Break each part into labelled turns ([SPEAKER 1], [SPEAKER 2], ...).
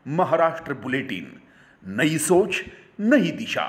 [SPEAKER 1] Maharashtra bulletin, नई सोच नई दिशा।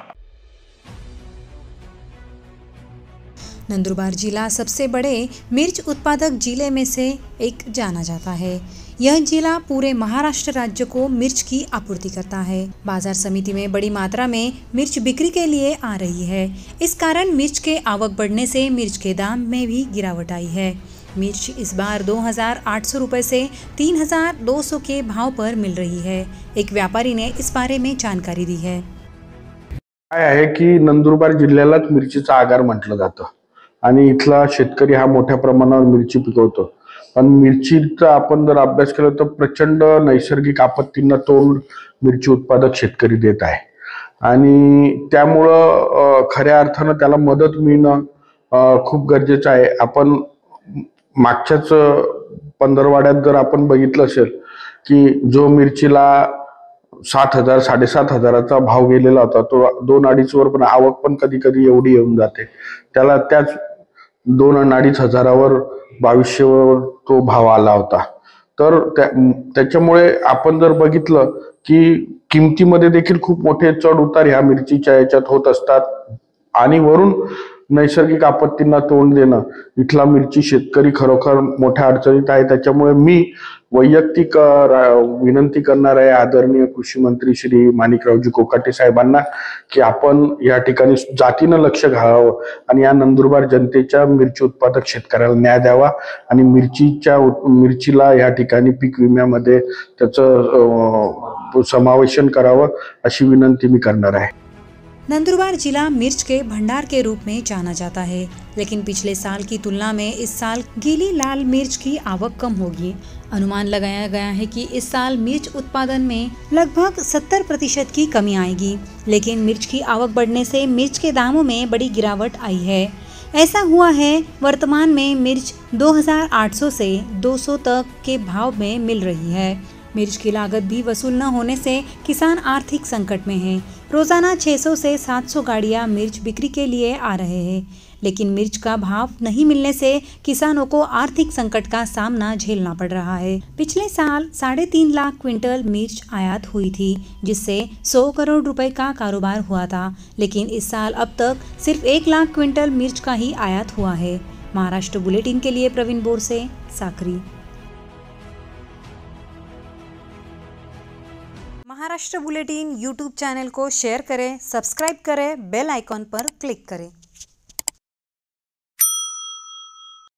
[SPEAKER 2] नंदुरबार जिला सबसे बड़े मिर्च उत्पादक जिले में से एक जाना जाता है। यह जिला पूरे महाराष्ट्र राज्य को मिर्च की आपूर्ति करता है। बाजार समिति में बड़ी मात्रा में मिर्च बिक्री के लिए आ रही है। इस कारण मिर्च के आवक बढ़ने से मिर्च के दाम में भी गिरावट आई है। मिर्च इस बार 2,800 रुपये से 3,200 के भाव पर मिल रही है। एक व्यापारी ने इस बारे में जानकारी दी है।
[SPEAKER 3] काय आहे की नंदुरबार जिल्ह्यालाच मिरचीचा आगार म्हटलं जातं आणि इथला शेतकरी हा मोठ्या प्रमाणावर मिरची पिकवतो। पण मिरचीचा आपण जर अभ्यास केला तर प्रचंड नैसर्गिक आपत्तींना तोंड मिरची उत्पादक शेतकरी देत आहे आणि त्यामुळं खऱ्या अर्थानं त्याला मदत मिळणं खूप गरजेचं आहे। आपण मागच्याच पंधरवाड्यात जर आपण बघितलं असेल की जो मिरचीला 7,000 7,500चा भाव गेलेला होता तो 2-2.5 वर, पण आवक पण कधी कधी एवढी येऊन जाते त्याला त्याच 2-2.5 हजारावर 2,200 वर तो भाव आला होता। तर त्याच्यामुळे आपण जर बघितलं की किमतीमध्ये देखील खूप मोठे चढ उतार ह्या मिरचीच्या याच्यात होत असतात आणि वरून नैसर्गिक आपत्तींना तोंड देणं इथला मिरची शेतकरी खरोखर मोठ्या अडचणीत आहे। त्याच्यामुळे मी वैयक्तिक विनंती करणार आहे आदरणीय कृषी मंत्री श्री माणिकरावजी कोकाटे साहेबांना की आपण या ठिकाणी जातीनं लक्ष घालावं आणि या नंदुरबार जनतेच्या मिरची उत्पादक शेतकऱ्याला न्याय द्यावा आणि मिरचीला या ठिकाणी पीक विम्यामध्ये त्याचं समावेशन करावं अशी विनंती मी करणार आहे।
[SPEAKER 2] नंदुरबार जिला मिर्च के भंडार के रूप में जाना जाता है, लेकिन पिछले साल की तुलना में इस साल गीली लाल मिर्च की आवक कम होगी। अनुमान लगाया गया है कि इस साल मिर्च उत्पादन में लगभग 70% की कमी आएगी, लेकिन मिर्च की आवक बढ़ने से मिर्च के दामों में बड़ी गिरावट आई है। ऐसा हुआ है, वर्तमान में मिर्च 2,800 से 200 तक के भाव में मिल रही है। मिर्च की लागत भी वसूल न होने से किसान आर्थिक संकट में हैं। रोजाना 600 से 700 गाड़ियां मिर्च बिक्री के लिए आ रहे हैं, लेकिन मिर्च का भाव नहीं मिलने से किसानों को आर्थिक संकट का सामना झेलना पड़ रहा है। पिछले साल 3.5 लाख क्विंटल मिर्च आयात हुई थी, जिससे 100 करोड़ रुपए का कारोबार हुआ था, लेकिन इस साल अब तक सिर्फ 1 लाख क्विंटल मिर्च का ही आयात हुआ है। महाराष्ट्र बुलेटिन के लिए Praveen Borse, Sakri. Maharashtra bulletin YouTube channel को शेयर करें, सब्सक्राइब करें, बेल आइकॉन पर क्लिक करें।